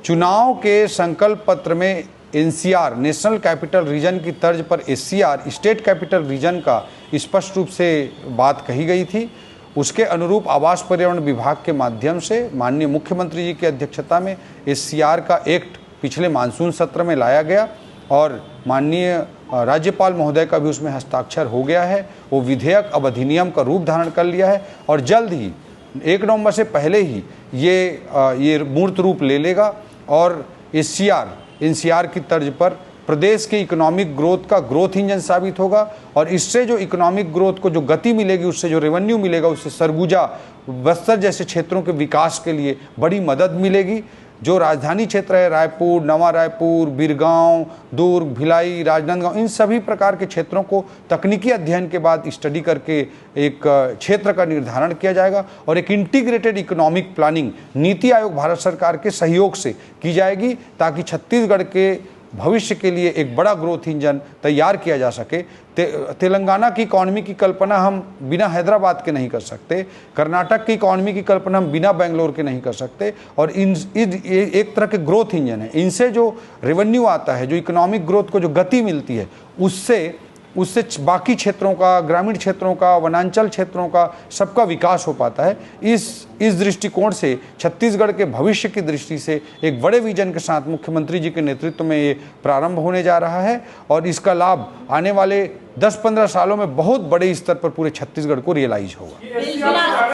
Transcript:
चुनाव के संकल्प पत्र में एनसीआर नेशनल कैपिटल रीजन की तर्ज पर एससीआर स्टेट कैपिटल रीजन का स्पष्ट रूप से बात कही गई थी। उसके अनुरूप आवास पर्यावरण विभाग के माध्यम से माननीय मुख्यमंत्री जी की अध्यक्षता में एससीआर का एक्ट पिछले मानसून सत्र में लाया गया और माननीय राज्यपाल महोदय का भी उसमें हस्ताक्षर हो गया है। वो विधेयक अब अधिनियम का रूप धारण कर लिया है और जल्द ही 1 नवंबर से पहले ही ये मूर्त रूप ले लेगा और एनसीआर की तर्ज पर प्रदेश के इकोनॉमिक ग्रोथ का ग्रोथ इंजन साबित होगा और इससे जो इकोनॉमिक ग्रोथ को जो गति मिलेगी, उससे जो रेवेन्यू मिलेगा, उससे सरगुजा बस्तर जैसे क्षेत्रों के विकास के लिए बड़ी मदद मिलेगी। जो राजधानी क्षेत्र है, रायपुर, नवा रायपुर, बीरगांव, दुर्ग, भिलाई, राजनांदगांव, इन सभी प्रकार के क्षेत्रों को तकनीकी अध्ययन के बाद स्टडी करके एक क्षेत्र का निर्धारण किया जाएगा और एक integrated economic planning NITI Aayog Bharat सरकार के सहयोग से की जाएगी ताकि छत्तीसगढ़ के भविष्य के लिए एक बड़ा ग्रोथ इंजन तैयार किया जा सके। तेलंगाना की इकॉनमी की कल्पना हम बिना हैदराबाद के नहीं कर सकते, कर्नाटक की इकॉनमी की कल्पना हम बिना बेंगलोर के नहीं कर सकते और एक तरह के ग्रोथ इंजन है। इनसे जो रेवेन्यू आता है, जो इकोनॉमिक ग्रोथ को जो गति मिलती है, उससे बाकी क्षेत्रों का, ग्रामीण क्षेत्रों का, वनांचल क्षेत्रों का सबका विकास हो पाता है। इस दृष्टिकोण से छत्तीसगढ़ के भविष्य की दृष्टि से एक बड़े विजन के साथ मुख्यमंत्री जी के नेतृत्व में ये प्रारंभ होने जा रहा है और इसका लाभ आने वाले 10-15 सालों में बहुत बड़े स्तर पर पूरे छत्तीसगढ़ को रियलाइज होगा।